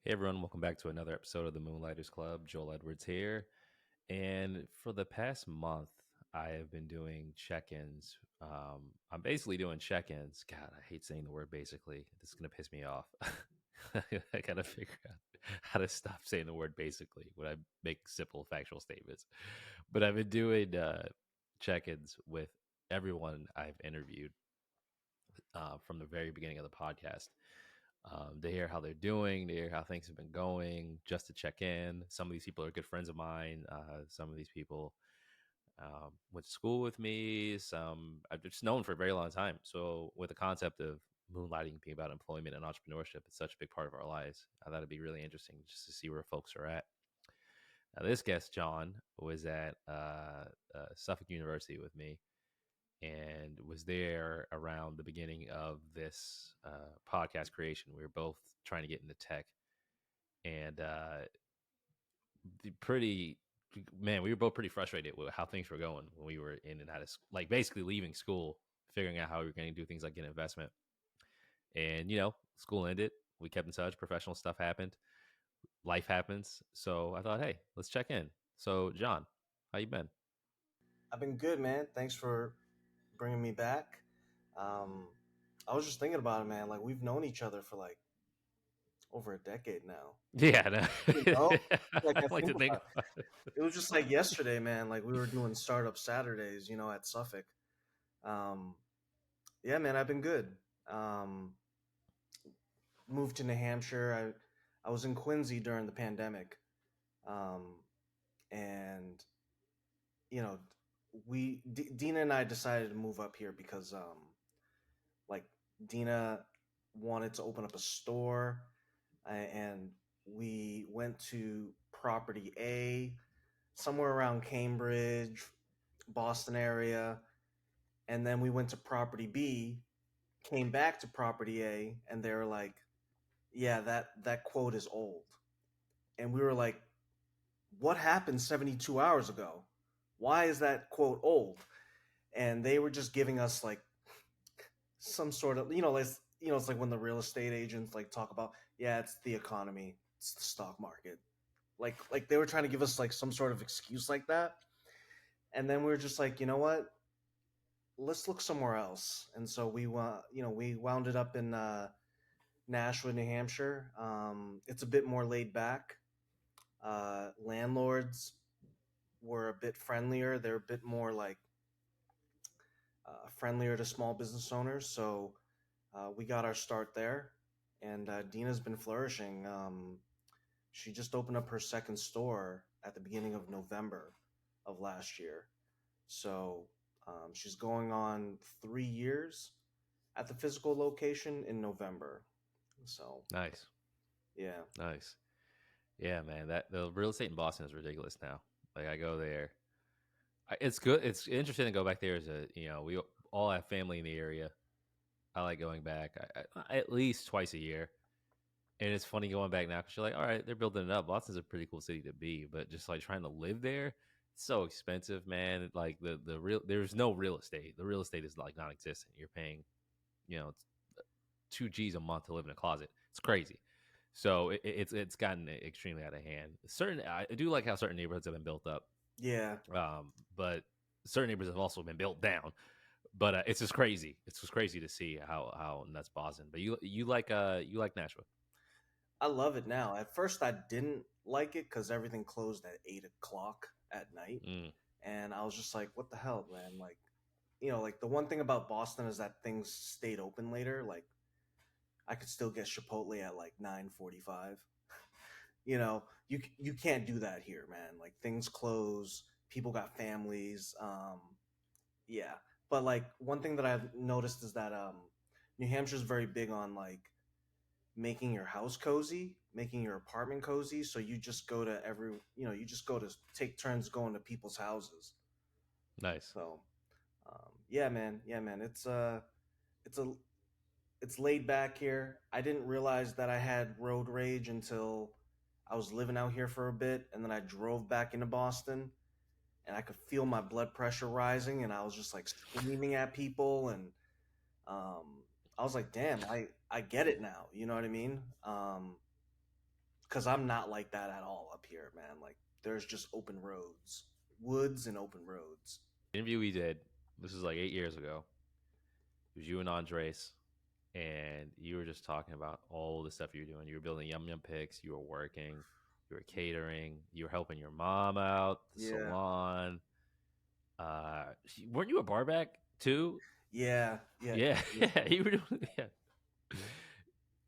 Hey everyone, welcome back to another episode of the Moonlighters Club. Joel Edwards here. And for the past month, I have been doing check-ins. I'm basically doing check-ins. God, I hate saying the word basically. This is gonna piss me off. I gotta figure out how to stop saying the word basically when I make simple factual statements. But I've been doing check-ins with everyone I've interviewed from the very beginning of the podcast, to hear how they're doing, to hear how things have been going, just to check in. Some of these people are good friends of mine. Some of these people went to school with me. Some I've just known for a very long time. So, with the concept of moonlighting being about employment and entrepreneurship, it's such a big part of our lives. I thought it'd be really interesting just to see where folks are at. Now, this guest, John, was at Suffolk University with me and was there around the beginning of this podcast creation. We were both trying to get into tech, and pretty man, we were both pretty frustrated with how things were going when we were in and out of like basically leaving school, figuring out how we were going to do things like get investment. And school ended. We kept in touch. Professional stuff happened. Life happens. So I thought, hey, let's check in. So, John, how you been? I've been good, man. Thanks for bringing me back. Um, I was just thinking about it, man. Like we've known each other for like over a decade now. Yeah, no. You know, like I I like think to think about about it. it was just like yesterday, man. Like we were doing startup Saturdays, at Suffolk. Um, yeah, man. I've been good. Um, Moved to New Hampshire. I was in Quincy during the pandemic, um, and you know, Dina and I decided to move up here because like Dina wanted to open up a store, and we went to property A, somewhere around Cambridge, Boston area, and then we went to property B, came back to property A, and they were like, "Yeah, that quote is old," and we were like, "What happened 72 hours ago? Why is that quote old?" And they were just giving us like some sort of it's like when the real estate agents like talk about, yeah, it's the economy, it's the stock market, like they were trying to give us like some sort of excuse like that. And then we were just like, you know what, let's look somewhere else. And so we wound it up in Nashua, New Hampshire. It's a bit more laid back. Landlords were a bit friendlier, they're a bit more like friendlier to small business owners. So we got our start there, and Dina's been flourishing. She just opened up her second store at the beginning of November of last year. So she's going on 3 years at the physical location in November. So Nice, yeah, nice. Yeah, man, that the real estate in Boston is ridiculous now. Like I go there, it's good. It's interesting to go back there. As a we all have family in the area. I like going back at least twice a year, and it's funny going back now because you're like, all right, they're building it up. Boston's a pretty cool city to be, but just like trying to live there, it's so expensive, man. Like the real, there's no real estate. The real estate is like non-existent. You're paying, you know, 2 G's a month to live in a closet. It's crazy. So it's gotten extremely out of hand. Certain I do like how certain neighborhoods have been built up, yeah, but certain neighborhoods have also been built down. But it's just crazy. It's just crazy to see how nuts Boston. But you like Nashville. I love it now. At first, I didn't like it because everything closed at 8 o'clock at night, Mm, and I was just like, "What the hell, man?" Like, like the one thing about Boston is that things stayed open later. Like I could still get Chipotle at like 9:45. You can't do that here, man. Like things close, people got families. Yeah, but like one thing that I've noticed is that New Hampshire's very big on like making your house cozy, making your apartment cozy. So you just go to take turns going to people's houses. nice. So yeah, man, it's a it's laid back here. I didn't realize that I had road rage until I was living out here for a bit, and then I drove back into Boston, and I could feel my blood pressure rising, and I was just like screaming at people, and I was like, "Damn, I get it now." You know what I mean? because I'm not like that at all up here, man. Like there's just open roads, woods and open roads. Interview we did. This was like 8 years ago. It was you and Andres, and you were just talking about all the stuff you were doing. You were building Yum Yum Picks. You were working. You were catering. You were helping your mom out, the Yeah, salon. Weren't you a barback too? yeah, yeah, Yeah, yeah, yeah. You were doing. Yeah,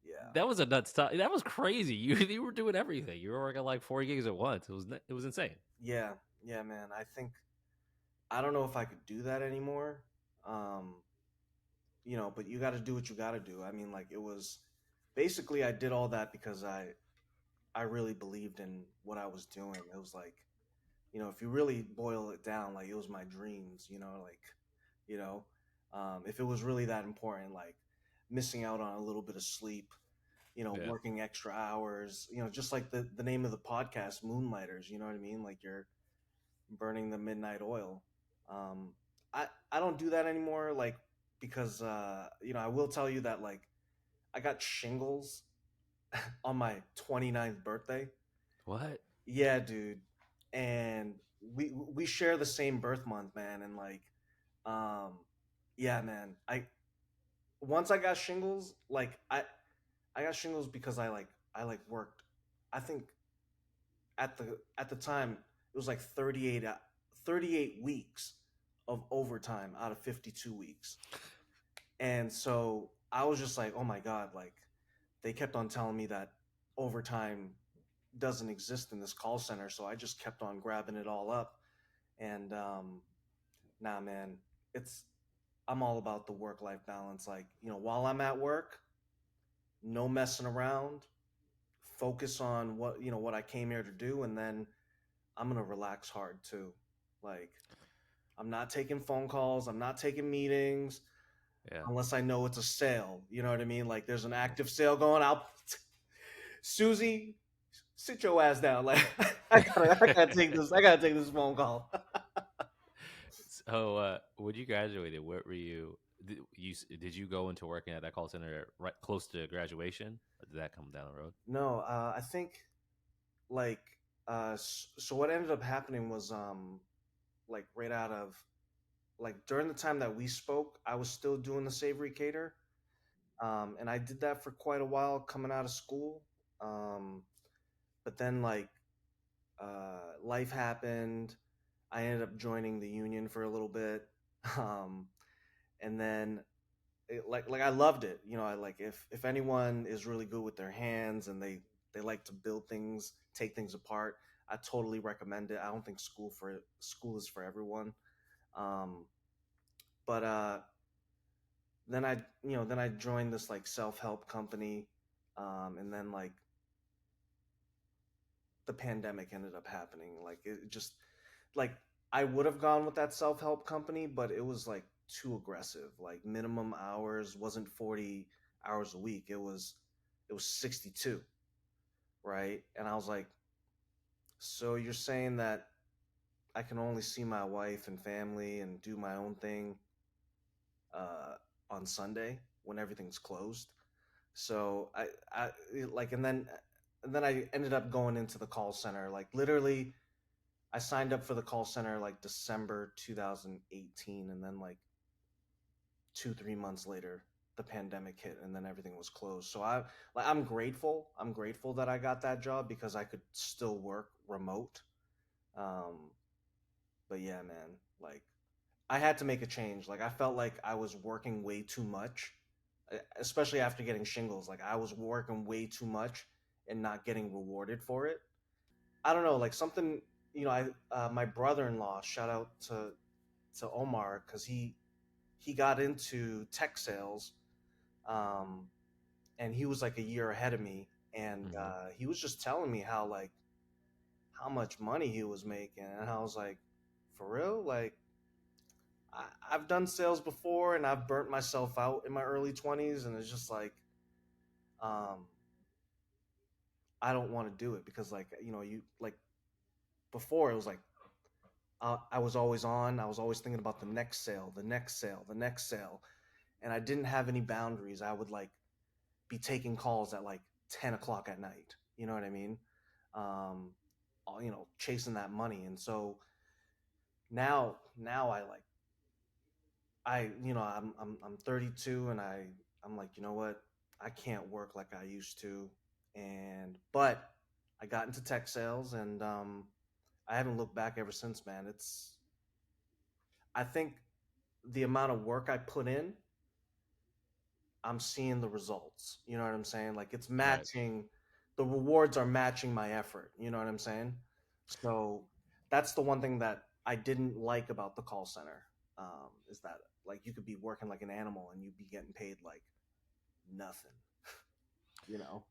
yeah, that was a nuts time. That was crazy. You were doing everything. You were working like 4 gigs at once. It was insane. yeah, yeah, man. I don't know if I could do that anymore. Um, but you got to do what you got to do. I mean, like it was basically I did all that because I really believed in what I was doing. It was like, if you really boil it down, like it was my dreams, you know, if it was really that important, like missing out on a little bit of sleep, Yeah, working extra hours, just like the name of the podcast, Moonlighters, you know what I mean? Like you're burning the midnight oil. Um, I don't do that anymore, like, because, I will tell you that, like, I got shingles on my 29th birthday. what? Yeah, dude. And we share the same birth month, man, and like um yeah, man. I once I got shingles, like I got shingles because I worked, I think at the time it was like 38 weeks of overtime out of 52 weeks. And so I was just like, "Oh my god, like they kept on telling me that overtime doesn't exist in this call center." So I just kept on grabbing it all up. And nah, man, it's I'm all about the work life balance. Like, while I'm at work, no messing around, focus on what I came here to do, and then I'm gonna relax hard too. Like, I'm not taking phone calls, I'm not taking meetings Yeah. unless I know it's a sale. You know what I mean? Like, there's an active sale going. Susie, sit your ass down. Like, I gotta take this phone call. So, when you graduated, what were you? Did you go into working at that call center right close to graduation? Or did that come down the road? No, I think like so what ended up happening was like right out of like during the time that we spoke, I was still doing the savory cater. And I did that for quite a while coming out of school. Um, but then like life happened. I ended up joining the union for a little bit. Um, and then like I loved it. I like if anyone is really good with their hands and they like to build things, take things apart, I totally recommend it. I don't think school is for everyone. Um, but then I joined this like self help company, and then like the pandemic ended up happening. Like it just like I would have gone with that self help company, but it was like too aggressive. Like minimum hours wasn't 40 hours a week. It was 62, right? And I was like, so you're saying that I can only see my wife and family and do my own thing uh, on Sunday when everything's closed? So I like, and then I ended up going into the call center. Like literally, I signed up for the call center like December 2018, and then like 2 3 months later, the pandemic hit, and then everything was closed. So I'm grateful. I'm grateful that I got that job because I could still work remote. Um, but yeah, man, like I had to make a change. Like I felt like I was working way too much, especially after getting shingles. Like I was working way too much and not getting rewarded for it. I don't know, like something. I my brother-in-law. Shout out to Omar because he got into tech sales, um, and he was like a year ahead of me, and Hmm. he was just telling me how much money he was making, and I was like, for real, like I've done sales before and I've burnt myself out in my early 20s, and it's just like um I don't want to do it because like you like before it was like I was always on, I was always thinking about the next sale, the next sale, the next sale, and I didn't have any boundaries. I would like be taking calls at like 10 o'clock at night. You know what I mean? Um, chasing that money. And so now I'm 32 and I'm like, you know what? I can't work like I used to. And but I got into tech sales and I haven't looked back ever since, man. I think the amount of work I put in, I'm seeing the results. You know what I'm saying? Like it's Right. matching, the rewards are matching my effort. You know what I'm saying? So that's the one thing that I didn't like about the call center, is that like you could be working like an animal and you'd be getting paid like nothing. You know?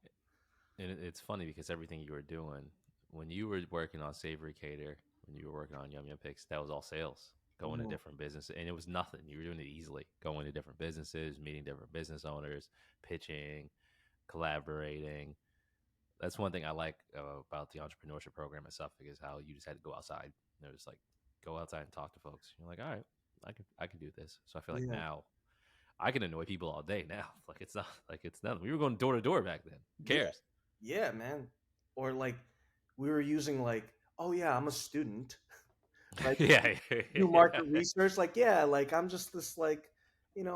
And it's funny because everything you were doing when you were working on Savory Cater, when you were working on Yum Yum Picks, that was all sales. Going to Mhm. different businesses, and it was nothing. You were doing it easily. Going to different businesses, meeting different business owners, pitching, collaborating. That's one thing I like about the entrepreneurship program at Suffolk is how you just had to go outside. It was like go outside and talk to folks. You're like, all right, I can do this. So I feel like Yeah. now I can annoy people all day now. Like it's not like it's nothing. We were going door to door back then. Who Yeah. cares? Yeah, man. Or like we were using like, oh yeah, I'm a student. Like Yeah, do yeah, market research. Like, yeah, like I'm just this like,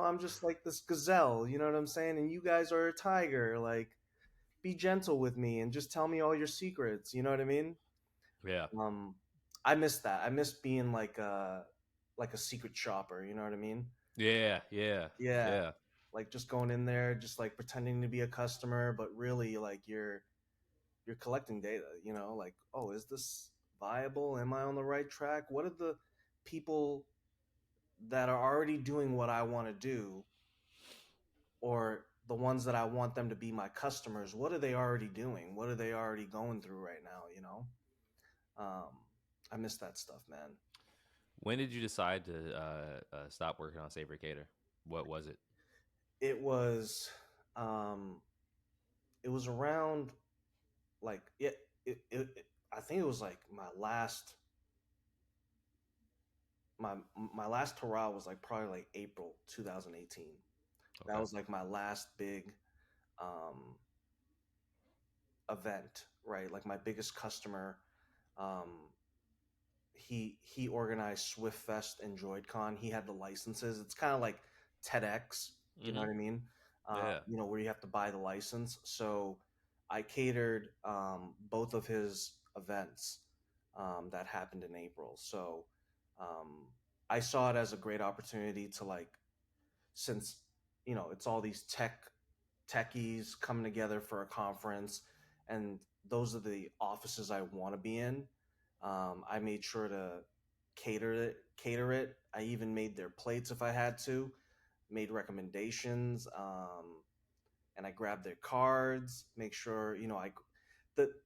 I'm just like this gazelle, you know what I'm saying? And you guys are a tiger. Like, be gentle with me and just tell me all your secrets. You know what I mean? yeah, Um, I miss that. I miss being like a secret shopper. You know what I mean? yeah, yeah, Yeah, yeah. like just going in there, just like pretending to be a customer, but really like you're collecting data. Like, oh, is this viable? Am I on the right track? What are the people that are already doing what I want to do, or the ones that I want them to be my customers? What are they already doing? What are they already going through right now? Um, I miss that stuff, man. When did you decide to stop working on Saber Cater? What was it? It was, um, it was around like I think it was like my my last hurrah was like probably like April 2018. That Okay. was like my last big um, event, right? Like my biggest customer. Um, he organized Swift Fest and DroidCon. He had the licenses. It's kind of like TEDx, you know Mm-hmm. what I mean? Yeah. Where you have to buy the license. So I catered both of his events that happened in April. So um, I saw it as a great opportunity to like, since it's all these techies coming together for a conference, and those are the offices I want to be in. I made sure to cater it. I even made their plates if I had to, made recommendations, and I grabbed their cards. Make sure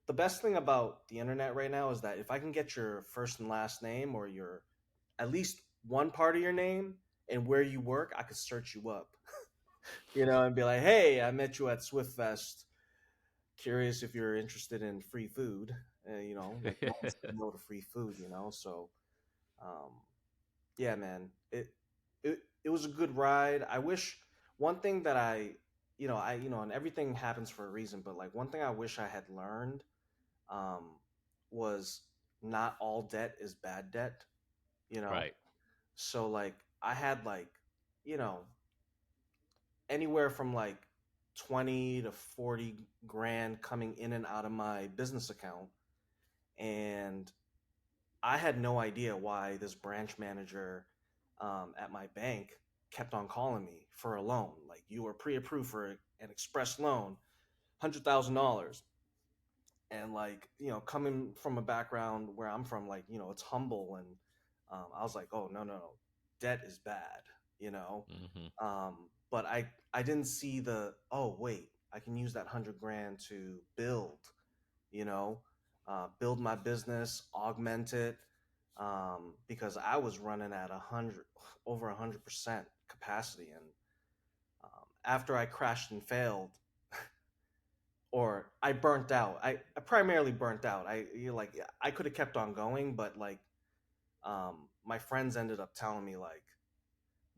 the best thing about the internet right now is that if I can get your first and last name, or your at least one part of your name and where you work, I could search you up, and be like, hey, I met you at SwiftFest. Curious if you're interested in free food. Like no one said no to free food. So um, yeah, man, it was a good ride. I wish one thing that and everything happens for a reason, but like one thing I wish I had learned um, was not all debt is bad debt. You know, Right. so like I had like you know anywhere from like 20 to 40 grand coming in and out of my business account, and I had no idea why this branch manager at my bank kept on calling me for a loan. Like, you were pre-approved for an express loan, $100,000. And like, coming from a background where I'm from, like, it's humble. And I was like, oh, no, no, no, debt is bad, you know. Mm-hmm. But I didn't see oh wait, I can use that 100 grand to you know, build my business, augment it, because I was running at over 100% capacity. And after I crashed and failed, or I burnt out, I primarily burnt out. Like, I could have kept on going, but like, my friends ended up telling me like,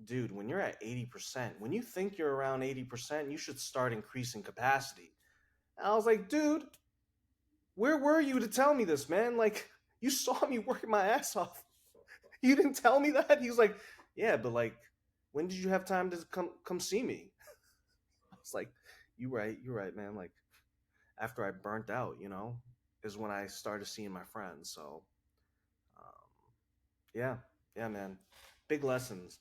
dude, when you're at 80%, when you think you're around 80%, you should start increasing capacity. And I was like, dude, where were you to tell me this, man? Like, you saw me working my ass off. You didn't tell me that? He was like, yeah, but like, when did you have time to come see me? I was like, you're right, man. Like, after I burnt out, is when I started seeing my friends. So, um, yeah, yeah, man, big lessons.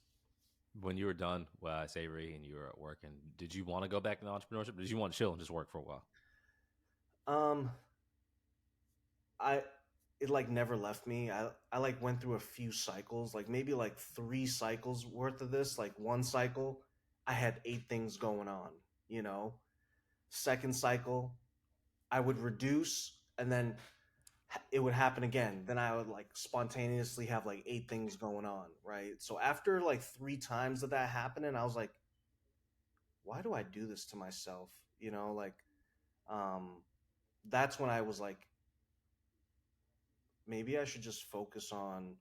When you were done with Savory and you were working, did you want to go back into entrepreneurship? Or did you want to chill and just work for a while? Um, I it like never left me. I like went through a few cycles, like maybe like 3 cycles worth of this. Like one cycle, I had 8 things going on. You know, second cycle, I would reduce, and then it would happen again. Then I would like spontaneously have like 8 things going on, right? So after like 3 times of that happening, I was like, why do I do this to myself? Like um that's when I was like, maybe I should just focus on,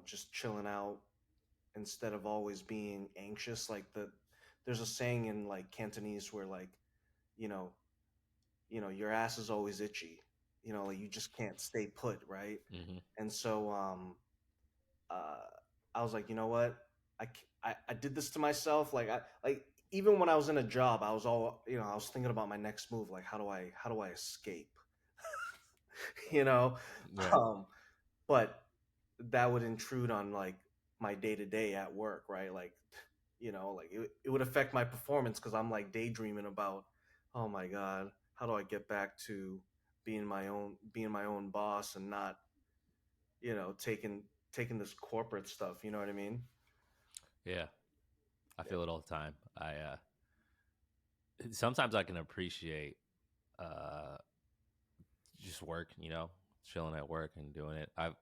just chilling out instead of always being anxious. Like there's a saying in like Cantonese where like, you know, your ass is always itchy. Like you just can't stay put, right? Mm-hmm. And so uh I was like, you know what? I did this to myself. Like like even when I was in a job, I was all, I was thinking about my next move. Like how do I escape? you know? Right. Um but that would intrude on like my day to day at work, right? Like, like it would affect my performance because I'm like daydreaming about, oh my god, how do I get back to being my own boss and not, taking this corporate stuff. You know what I mean? Yeah. I Yeah. feel it all the time. I sometimes I can appreciate uh just work, chilling at work and doing it. I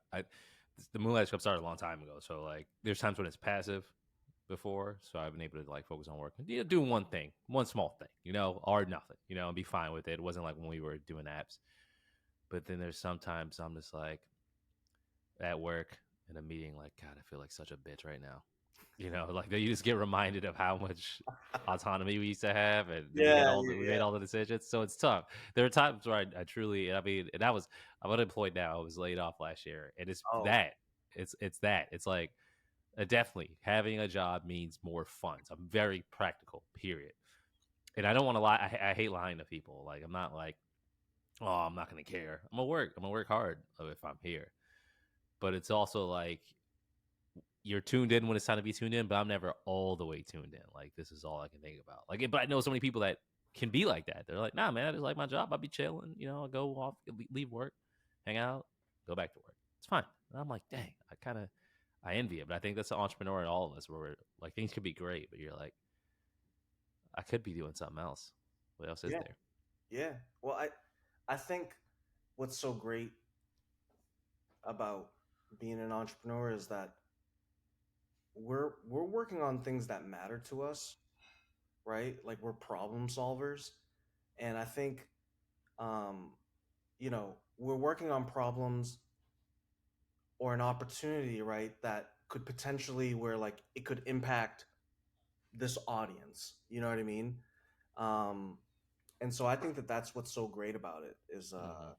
the Moonlight Club started a long time ago, so like there's times when it's passive before, so I've been able to like focus on work and do one thing, one small thing, or nothing, and be fine with it. It wasn't like when we were doing apps, but then there's sometimes I'm just like at work in a meeting, like God, I feel like such a bitch right now. Like you just get reminded of how much autonomy we used to have, and Yeah, we yeah, made yeah. all the decisions. So it's tough. There are times where I truly, I mean, and I'm unemployed now. I was laid off last year, and Oh, it's that. It's like definitely having a job means more funds. I'm very practical. Period. And I don't want to lie. I hate lying to people. Like I'm not like, oh, I'm not gonna care. I'm gonna work. I'm gonna work hard if I'm here. But it's also like you're tuned in when it's time to be tuned in, but I'm never all the way tuned in. Like this is all I can think about. Like, but I know so many people that can be like that. They're like, nah, man, I just like my job. I'll be chilling. I'll go off, leave work, hang out, go back to work. It's fine. And I'm like, dang, I envy it. But I think that's the entrepreneur in all of us, where we're like things could be great, but you're like, I could be doing something else. What else is yeah, there? yeah. Well, I think what's so great about being an entrepreneur is that we're working on things that matter to us, right? Like we're problem solvers, and I think, um, we're working on problems or an opportunity, right? That could potentially where like it could impact this audience. You know what I mean? Um, and so I think that that's what's so great about it is, Mm-hmm.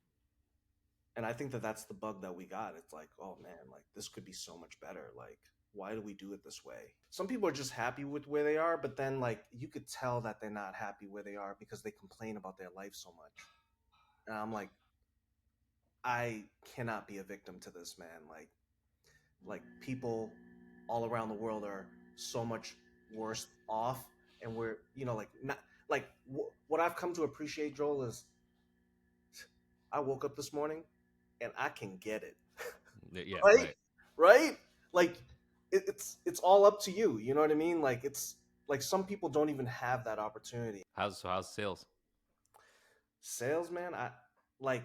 and I think that that's the bug that we got. It's like, oh man, like this could be so much better. Like, why do we do it this way? Some people are just happy with where they are, but then like you could tell that they're not happy where they are because they complain about their life so much. And I'm like, I cannot be a victim to this, man. Like people all around the world are so much worse off, and we're, like not like what I've come to appreciate, Joel, is I woke up this morning and I can get it. Yeah, Right? right. Right? Like it's all up to you. You know what I mean? Like it's like some people don't even have that opportunity. How's sales? Salesman, like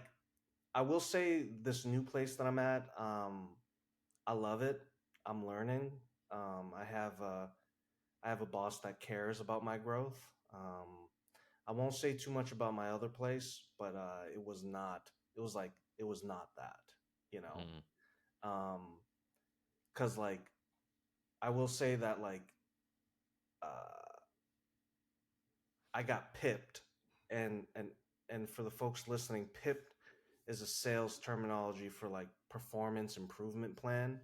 I will say this new place that I'm at, I love it. I'm learning. I have a boss that cares about my growth. I won't say too much about my other place, but it was not. It was like it was not that, you know. Mm-hmm. Um, cause like I will say that like uh, I got pipped, and and and for the folks listening, PIP is a sales terminology for like performance improvement plan.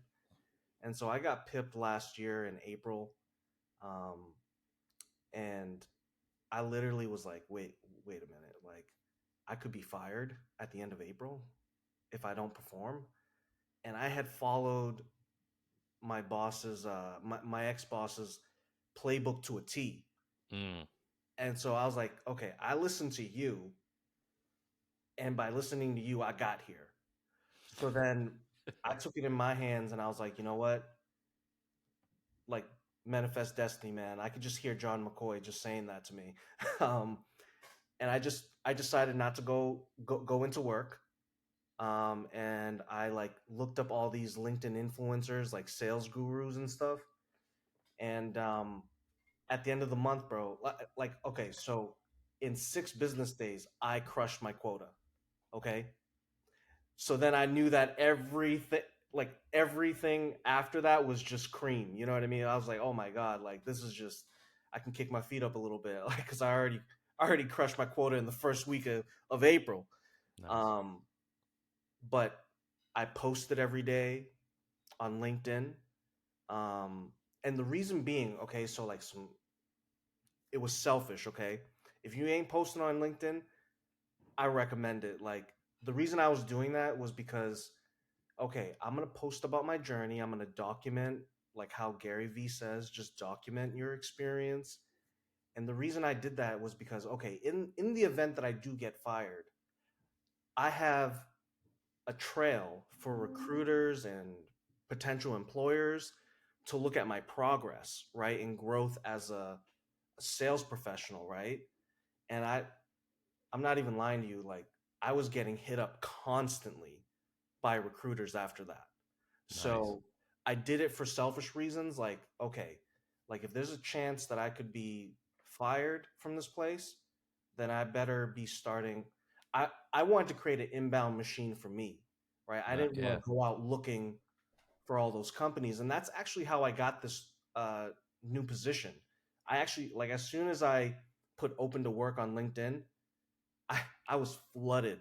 And so I got PIP last year in April, um, and I literally was like, wait a minute, like I could be fired at the end of April if I don't perform. And I had followed my ex boss's playbook to a T. Mm. And so I was like, okay, I listened to you, and by listening to you, I got here. So then I took it in my hands and I was like, you know what? Like manifest destiny, man. I could just hear John McCoy just saying that to me. um, and I decided not to go into work. And I like looked up all these LinkedIn influencers, like sales gurus and stuff. And at the end of the month, bro, like okay, so in 6 business days, I crushed my quota. Okay, so then I knew that everything after that was just cream. You know what I mean? I was like, oh my god, like this is just I can kick my feet up a little bit, like because I already crushed my quota in the first week of April. Nice. Um, but I posted every day on LinkedIn. Um, and the reason being, okay, so like some it was selfish, okay? If you ain't posting on LinkedIn, I recommend it. Like the reason I was doing that was because okay, I'm gonna post about my journey. I'm gonna document like how Gary Vee says, just document your experience. And the reason I did that was because okay, in the event that I do get fired, I have a trail for recruiters and potential employers to look at my progress, right, and growth as a sales professional, right? And I'm not even lying to you, like I was getting hit up constantly by recruiters after that. Nice. So I did it for selfish reasons. Like, okay, like if there's a chance that I could be fired from this place, then I better be starting. I wanted to create an inbound machine for me, right? I didn't want Yeah. to go out looking for all those companies, and that's actually how I got this new position. I actually like as soon as I put open to work on LinkedIn, I I was flooded.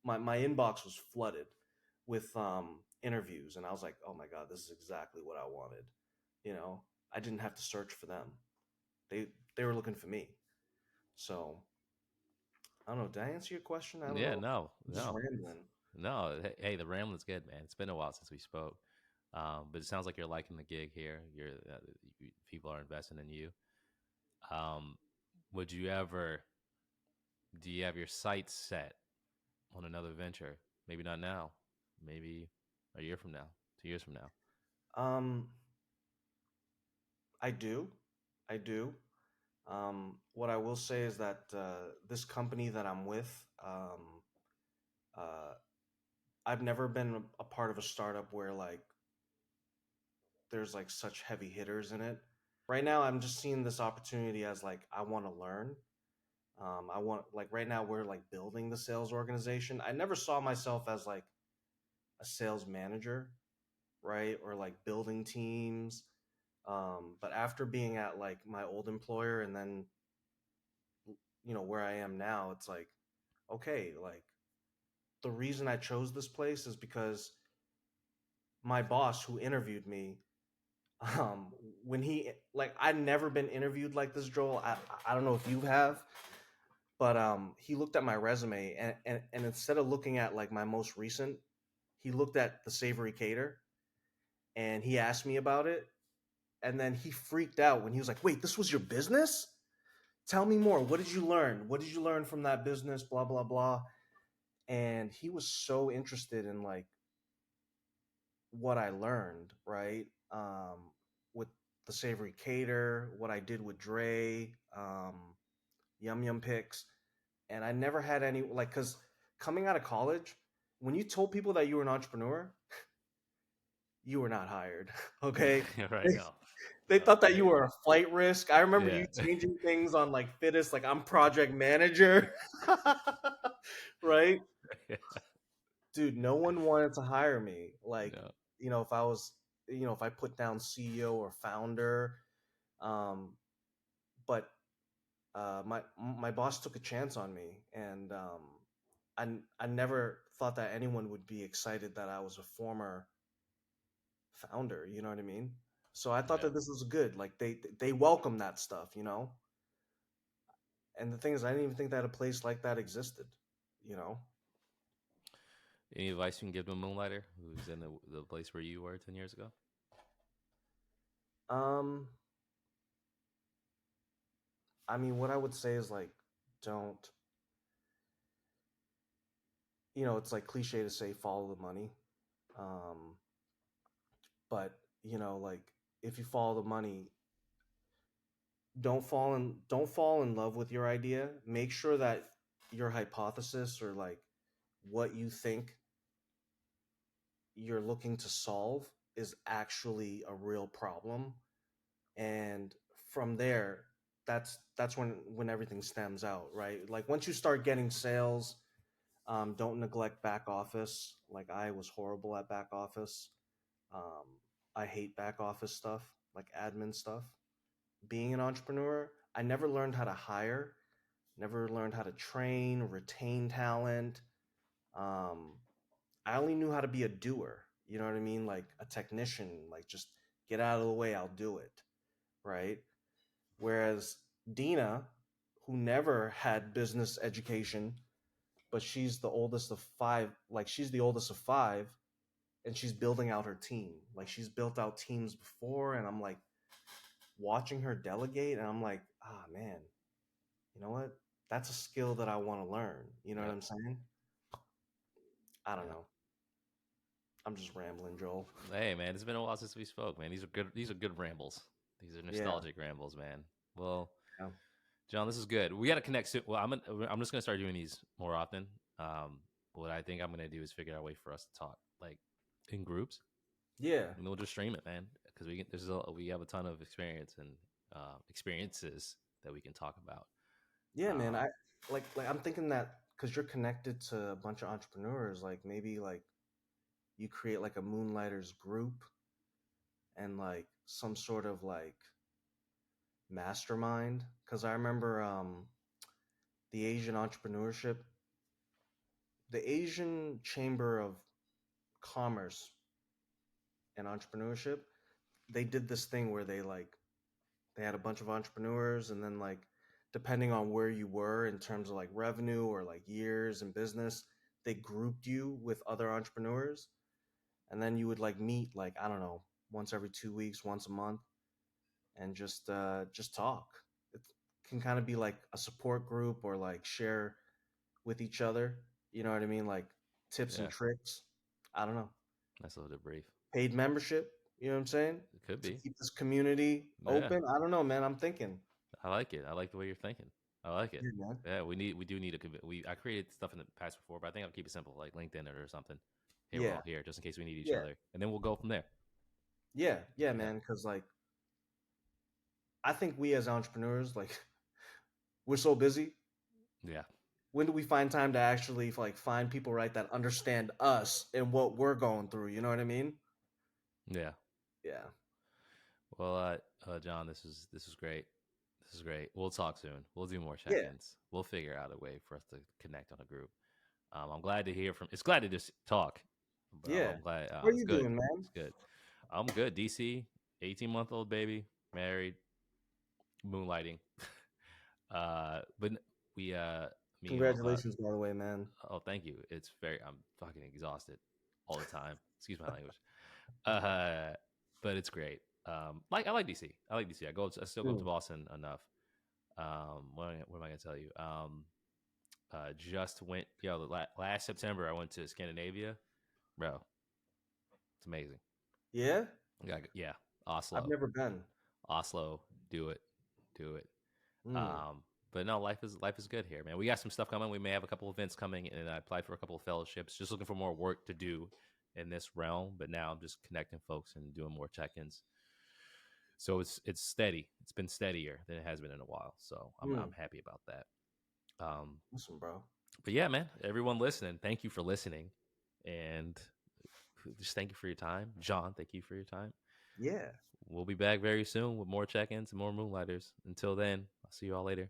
My inbox was flooded with interviews, and I was like, oh my god, this is exactly what I wanted. You know, I didn't have to search for them; they they were looking for me. So I don't know. Did I answer your question? I don't Yeah. know. No. I'm just No. rambling. No. Hey, the rambling's good, man. It's been a while since we spoke. But it sounds like you're liking the gig here. People are investing in you. Um, would you ever? Do you have your sights set on another venture? Maybe not now. Maybe a year from now, 2 years from now. Um, I do, I do. What I will say is that this company that I'm with, uh, I've never been a part of a startup where like there's like such heavy hitters in it. Right now, I'm just seeing this opportunity as like I want to learn. I want like right now we're like building the sales organization. I never saw myself as like a sales manager, right, or like building teams. But after being at like my old employer and then where I am now, it's like okay, like the reason I chose this place is because my boss who interviewed me um when he like I'd never been interviewed like this, Joel. I don't know if you have, but he looked at my resume and instead of looking at like my most recent, he looked at the Savory Cater and he asked me about it, and then he freaked out when he was like, wait, this was your business? Tell me more. What did you learn? What did you learn from that business? Blah blah blah. And he was so interested in like what I learned, right? With the Savory Cater, what I did with Dre, Yum Yum Picks, and I never had any like because coming out of college, when you told people that you were an entrepreneur, you were not hired. Okay, Right they, now. they No. thought that you were a flight risk. I remember Yeah. you changing things on like Fittest, like I'm project manager, right? Yeah. Dude, no one wanted to hire me. Like, No. if I was, if I put down CEO or founder, um, but my boss took a chance on me, and I never thought that anyone would be excited that I was a former founder. You know what I mean? So I thought Yeah. that this was good. Like they welcome that stuff, you know. And the thing is, I didn't even think that a place like that existed. You know. Any advice you can give to a moonlighter who's in the place where you were 10 years ago? Um, I mean, what I would say is like, don't. You know, it's like cliche to say follow the money. Um, but you know, like if you follow the money, don't fall in love with your idea. Make sure that your hypothesis or like what you think you're looking to solve is actually a real problem, and from there, that's when everything stems out, right? Like once you start getting sales, don't neglect back office. Like I was horrible at back office. um, I hate back office stuff, like admin stuff. Being an entrepreneur, I never learned how to hire, never learned how to train, retain talent. um, I only knew how to be a doer. You know what I mean? Like a technician, like just get out of the way, I'll do it. Right. Whereas Dina, who never had business education, but she's the oldest of five, like she's the oldest of five, and she's building out her team. Like she's built out teams before, and I'm like watching her delegate, and I'm like, ah, man, you know what? That's a skill that I want to learn. You know what Yeah. I'm saying? I don't Yeah. know. I'm just rambling, Joel. Hey man, it's been a while since we spoke, man. These are good. These are good rambles. These are Yeah. nostalgic rambles, man. Well, Yeah. John, this is good. We got to connect soon. Well, I'm just gonna start doing these more often. What I think I'm gonna do is figure out a way for us to talk like in groups, Yeah. and we'll just stream it, man. Because we have a ton of experience and experiences that we can talk about. Yeah, man. Um, I like I'm thinking that because you're connected to a bunch of entrepreneurs, like maybe like you create like a Moonlighters group and like some sort of like mastermind. Because I remember the Asian entrepreneurship, the Asian Chamber of Commerce and Entrepreneurship, they did this thing where they had a bunch of entrepreneurs, and then like depending on where you were in terms of like revenue or like years in business, they grouped you with other entrepreneurs, and then you would like meet, like I don't know, once every 2 weeks, once a month, and just talk. It can kind of be like a support group or like share with each other. You know what I mean? Like tips and yeah, tricks. I don't know. that's a little brief. Paid membership. You know what I'm saying? It could To be. keep this community Yeah, open. I don't know, man. I'm thinking. I like it. I like the way you're thinking. I like it. Yeah, man. Yeah, we do need a we. I created stuff in the past before, but I think I'll keep it simple, like LinkedIn or something. Hey, we're Yeah. all here just in case we need each Yeah. other, and then we'll go from there. Yeah. Yeah, Yeah, man. Because like I think we as entrepreneurs, like we're so busy. yeah, When do we find time to actually like find people, right, that understand us and what we're going through? You know what I mean? yeah. Yeah. Well, John, this is great. This is great. We'll talk soon. We'll do more Yeah. check-ins. We'll figure out a way for us to connect on a group. I'm glad to hear from. It's glad to just talk, but Yeah. I'm glad. What are It's you good. doing, man? It's good. I'm good. DC, 18-month-old baby, married, moonlighting. But we me and Congratulations, by the way, man. oh, thank you. It's very. I'm fucking exhausted all the time. Excuse my language. Uh, but it's great. Like I like DC. I like DC. I still go up to Mm. Boston enough. What am I gonna tell you? Just went. Last September I went to Scandinavia, bro. It's amazing. Yeah. Yeah, yeah. I've Oslo, never been. Oslo. Do it, do it. Mm. Um, but no, life is good here, man. We got some stuff coming. We may have a couple events coming, and I applied for a couple of fellowships. Just looking for more work to do in this realm. But now I'm just connecting folks and doing more check-ins. So it's steady. It's been steadier than it has been in a while. So I'm Mm. happy about that. Um, Listen, bro. but yeah, man, everyone listening, thank you for listening, and just thank you for your time, John. Thank you for your time. Yeah. We'll be back very soon with more check-ins and more moonlighters. Until then, I'll see you all later.